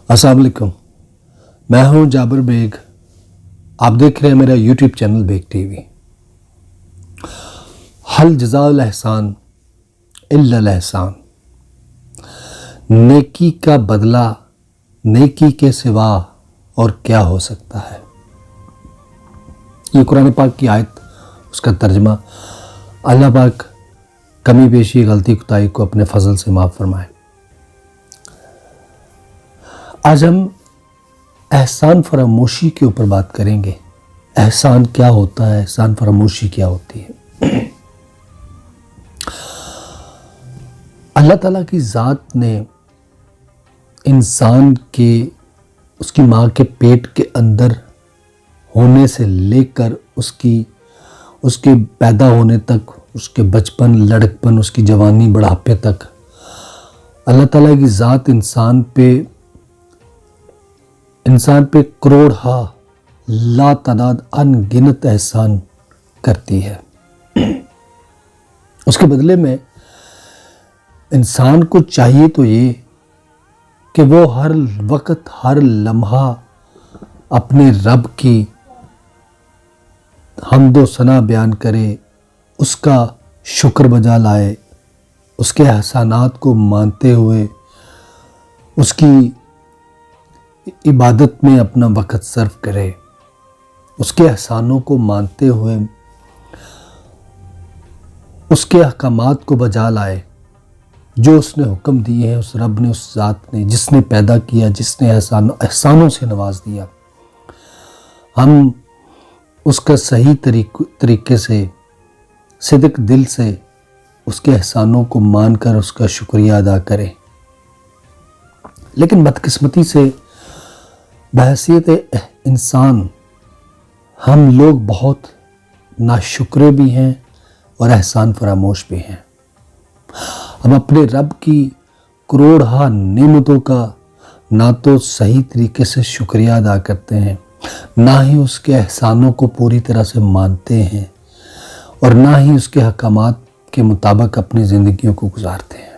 अस्सलाम वालेकुम। मैं हूं जाबिर बेग। आप देख रहे हैं मेरा यूट्यूब चैनल बेग टीवी। हल जज़ाउल एहसान इल्लल एहसान, नेकी का बदला नेकी के सिवा और क्या हो सकता है। ये कुरान पाक की आयत, उसका तर्जमा। अल्लाह पाक कमी बेशी गलती कुताही को अपने फजल से माफ़ फरमाए। आज हम एहसान फरामोशी के ऊपर बात करेंगे। एहसान क्या होता है, एहसान फरामोशी क्या होती है। अल्लाह ताला की ज़ात ने इंसान के उसकी माँ के पेट के अंदर होने से लेकर उसके पैदा होने तक, उसके बचपन, लड़कपन, उसकी जवानी, बुढ़ापे तक अल्लाह ताला की ज़ात इंसान पे करोड़ ला तादाद अनगिनत एहसान करती है। उसके बदले में इंसान को चाहिए तो ये कि वो हर वक्त, हर लम्हा अपने रब की हम्दो सना बयान करे, उसका शुक्र बजा लाए, उसके एहसानात को मानते हुए उसकी इबादत में अपना वक़्त सर्व करे, उसके एहसानों को मानते हुए उसके अहकामात को बजा लाए। जो उसने हुक्म दिए हैं, उस रब ने, उस ज़ात ने, जिसने पैदा किया, जिसने एहसानों से नवाज दिया, हम उसका सही तरीके से, सिद्क दिल से उसके एहसानों को मानकर उसका शुक्रिया अदा करें। लेकिन बदकिस्मती से बहैसियत इंसान हम लोग बहुत नाशुक्रे भी हैं और एहसान फरामोश भी हैं। हम अपने रब की करोड़ नेमतों का ना तो सही तरीके से शुक्रिया अदा करते हैं, ना ही उसके एहसानों को पूरी तरह से मानते हैं, और ना ही उसके हकामात के मुताबिक अपनी ज़िंदगियों को गुजारते हैं।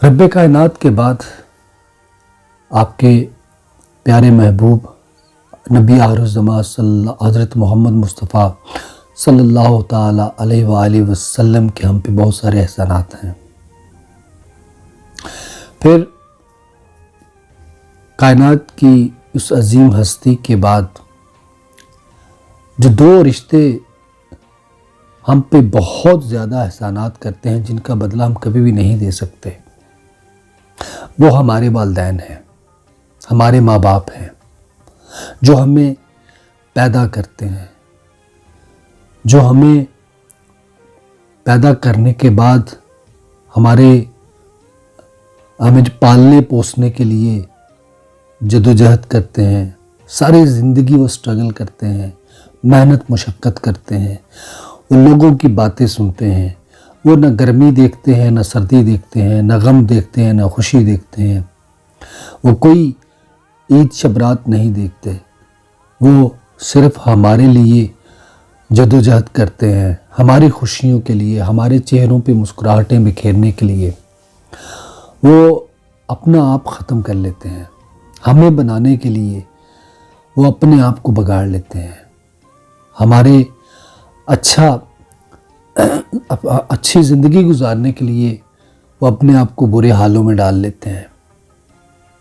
रब्बे कायनात के बाद आपके प्यारे महबूब नबी आखिरुज़्ज़मा हज़रत मोहम्मद मुस्तफ़ा सल्लल्लाहु ताला अलैहि वसल्लम के हम पे बहुत सारे एहसानात हैं। फिर कायनात की उस अजीम हस्ती के बाद जो दो रिश्ते हम पे बहुत ज़्यादा एहसानात करते हैं, जिनका बदला हम कभी भी नहीं दे सकते, वो हमारे वालिदैन हैं, हमारे माँ बाप हैं, जो हमें पैदा करते हैं, जो हमें पैदा करने के बाद हमें पालने पोसने के लिए जदोजहद करते हैं। सारी ज़िंदगी वो स्ट्रगल करते हैं, मेहनत मुशक्क़त करते हैं, उन लोगों की बातें सुनते हैं। वो न गर्मी देखते हैं, न सर्दी देखते हैं, न गम देखते हैं, न खुशी देखते हैं। वो कोई ईद शबरात नहीं देखते। वो सिर्फ़ हमारे लिए जदोजहद करते हैं, हमारी खुशियों के लिए, हमारे चेहरों पे मुस्कुराहटें बिखेरने के लिए। वो अपना आप ख़त्म कर लेते हैं, हमें बनाने के लिए वो अपने आप को बिगाड़ लेते हैं। हमारे अच्छी ज़िंदगी गुजारने के लिए वो अपने आप को बुरे हालों में डाल लेते हैं।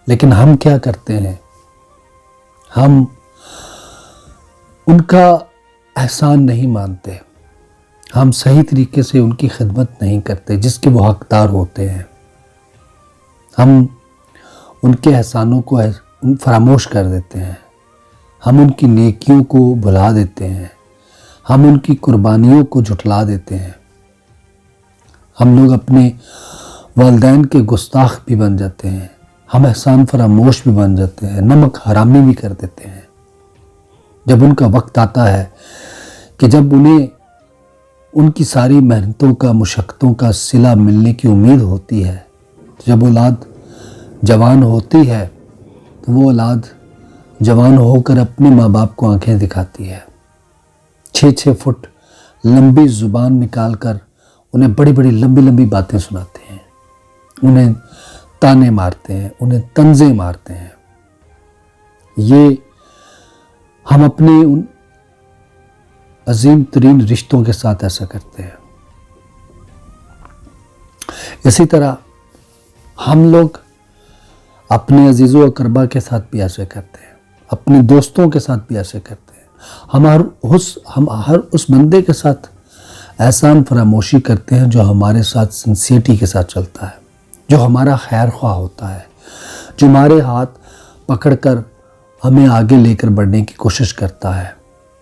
लेकिन हम क्या करते हैं, हम उनका एहसान नहीं मानते, हम सही तरीके से उनकी खिदमत नहीं करते जिसके वो हकदार होते हैं। हम उनके एहसानों को फरामोश कर देते हैं, हम उनकी नेकियों को भुला देते हैं, हम उनकी कुर्बानियों को झुठला देते हैं। हम लोग अपने वालिदैन के गुस्ताख भी बन जाते हैं, हम एहसान फरामोश भी बन जाते हैं, नमक हरामी भी कर देते हैं। जब उनका वक्त आता है कि जब उन्हें उनकी सारी मेहनतों का, मुशक्क़तों का सिला मिलने की उम्मीद होती है, जब औलाद जवान होती है, तो वो औलाद जवान होकर अपने माँ बाप को आंखें दिखाती है। 6-6 फुट लंबी ज़ुबान निकाल कर उन्हें बड़ी बड़ी लंबी लंबी बातें सुनाते हैं, उन्हें ताने मारते हैं, उन्हें तंजे मारते हैं। ये हम अपने उन अजीम तरीन रिश्तों के साथ ऐसा करते हैं। इसी तरह हम लोग अपने अजीज़ों अकरबा के साथ भी ऐसे करते हैं, अपने दोस्तों के साथ भी ऐसे करते हैं। हम हर उस बंदे के साथ एहसान फरामोशी करते हैं जो हमारे साथ सिंसियरिटी के साथ चलता है, जो हमारा खैर ख्वाह होता है, जो हमारे हाथ पकड़कर हमें आगे लेकर बढ़ने की कोशिश करता है,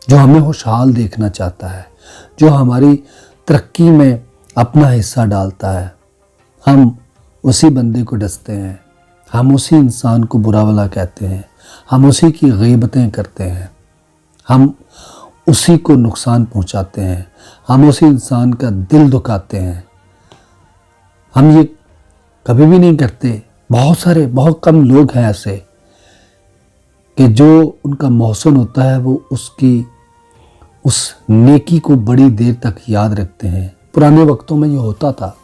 जो हमें खुशहाल देखना चाहता है, जो हमारी तरक्की में अपना हिस्सा डालता है। हम उसी बंदे को डसते हैं, हम उसी इंसान को बुरा भला कहते हैं, हम उसी की गीबतें करते हैं, हम उसी को नुकसान पहुंचाते हैं, हम उसी इंसान का दिल दुखाते हैं। हम ये कभी भी नहीं करते। बहुत कम लोग हैं ऐसे कि जो उनका मौसम होता है वो उस नेकी को बड़ी देर तक याद रखते हैं। पुराने वक्तों में ये होता था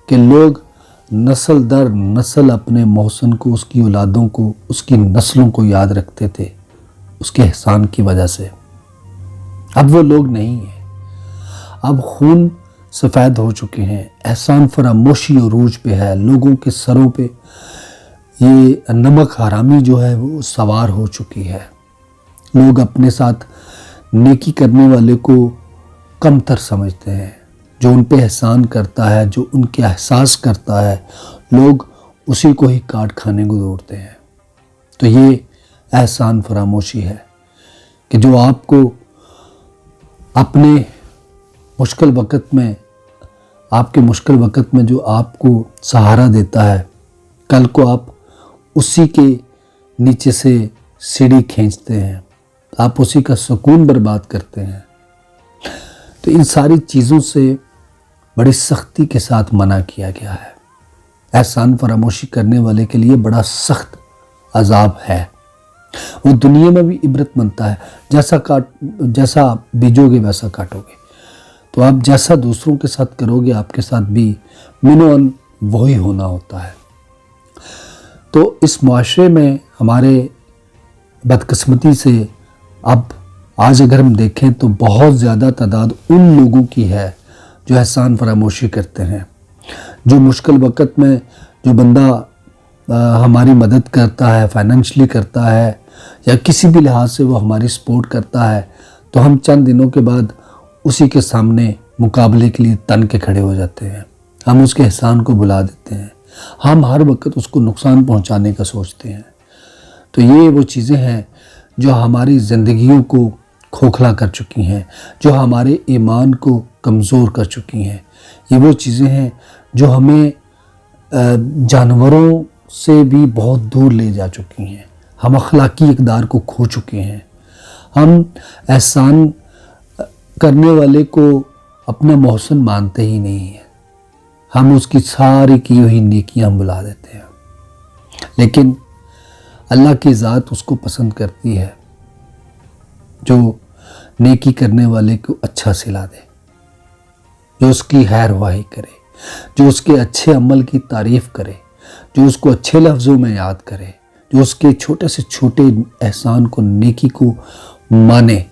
कि लोग नस्ल दर नस्ल अपने मौसम को, उसकी औलादों को, उसकी नस्लों को याद रखते थे उसके एहसान की वजह से। अब वो लोग नहीं हैं। अब खून सफ़ेद हो चुके हैं, एहसान फरामोशी अरूज पे है, लोगों के सरों पे ये नमक हरामी जो है वो सवार हो चुकी है। लोग अपने साथ नेकी करने वाले को कमतर समझते हैं। जो उन पे एहसान करता है, जो उनके एहसास करता है, लोग उसी को ही काट खाने को दौड़ते हैं। तो ये एहसान फरामोशी है कि जो आपको अपने मुश्किल वक़्त में, आपके मुश्किल वक़्त में जो आपको सहारा देता है, कल को आप उसी के नीचे से सीढ़ी खींचते हैं, आप उसी का सुकून बर्बाद करते हैं। तो इन सारी चीज़ों से बड़ी सख्ती के साथ मना किया गया है। एहसान फरामोशी करने वाले के लिए बड़ा सख्त अजाब है। वो दुनिया में भी इबरत बनता है। जैसा बीजोगे वैसा काटोगे। तो आप जैसा दूसरों के साथ करोगे, आपके साथ भी मिनोअन वही होना होता है। तो इस मुआशरे में हमारे बदकिस्मती से अब आज अगर हम देखें तो बहुत ज़्यादा तादाद उन लोगों की है जो एहसान फरामोशी करते हैं। जो मुश्किल वक़्त में जो बंदा हमारी मदद करता है, फाइनेंशली करता है या किसी भी लिहाज से वो हमारी सपोर्ट करता है, तो हम चंद दिनों के बाद उसी के सामने मुकाबले के लिए तन के खड़े हो जाते हैं। हम उसके एहसान को भुला देते हैं। हम हर वक्त उसको नुकसान पहुंचाने का सोचते हैं। तो ये वो चीज़ें हैं जो हमारी ज़िंदगियों को खोखला कर चुकी हैं, जो हमारे ईमान को कमज़ोर कर चुकी हैं। ये वो चीज़ें हैं जो हमें जानवरों से भी बहुत दूर ले जा चुकी हैं। हम अखलाकी इक़दार को खो चुके हैं। हम एहसान करने वाले को अपना मोहसिन मानते ही नहीं हैं। हम उसकी सारी की हुई नेकियां भुला देते हैं। लेकिन अल्लाह की ज़ात उसको पसंद करती है जो नेकी करने वाले को अच्छा सिला दे, जो उसकी खैरवाही करे, जो उसके अच्छे अमल की तारीफ़ करे, जो उसको अच्छे लफ्ज़ों में याद करे, जो उसके छोटे से छोटे एहसान को, नेकी को माने।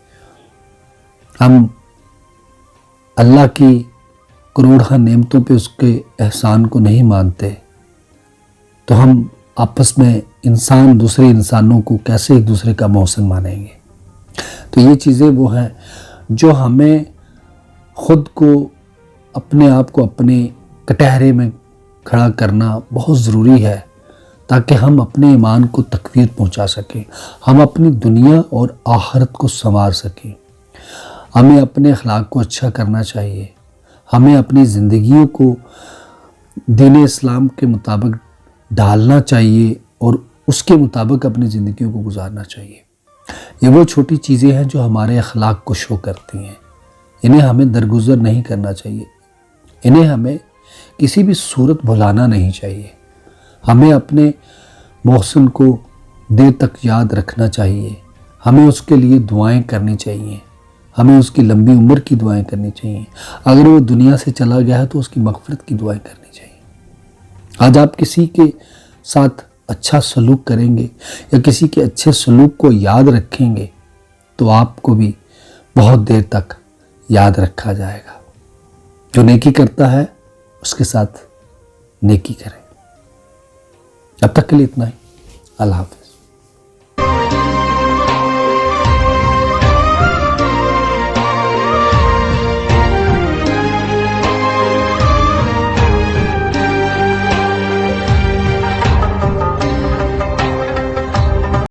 हम अल्लाह की करोड़ों नेमतों पे उसके एहसान को नहीं मानते, तो हम आपस में इंसान दूसरे इंसानों को कैसे एक दूसरे का मोहसिन मानेंगे। तो ये चीज़ें वो हैं जो हमें ख़ुद को, अपने आप को अपने कटहरे में खड़ा करना बहुत ज़रूरी है, ताकि हम अपने ईमान को तकवीर पहुंचा सकें, हम अपनी दुनिया और आखिरत को संवार सकें। हमें अपने अखलाक को अच्छा करना चाहिए। हमें अपनी ज़िंदगियों को दीन इस्लाम के मुताबिक ढालना चाहिए और उसके मुताबिक अपनी ज़िंदगियों को गुजारना चाहिए। ये वो छोटी चीज़ें हैं जो हमारे अखलाक को शो करती हैं। इन्हें हमें दरगुजर नहीं करना चाहिए। इन्हें हमें किसी भी सूरत भुलाना नहीं चाहिए। हमें अपने मोहसिन को देर तक याद रखना चाहिए। हमें उसके लिए दुआएं करनी चाहिए। हमें उसकी लंबी उम्र की दुआएं करनी चाहिए। अगर वो दुनिया से चला गया है तो उसकी मग़फ़िरत की दुआएं करनी चाहिए। आज आप किसी के साथ अच्छा सलूक करेंगे या किसी के अच्छे सलूक को याद रखेंगे तो आपको भी बहुत देर तक याद रखा जाएगा। जो नेकी करता है उसके साथ नेकी करें। अब तक के लिए इतना ही। अल्लाह हाफ़िज़।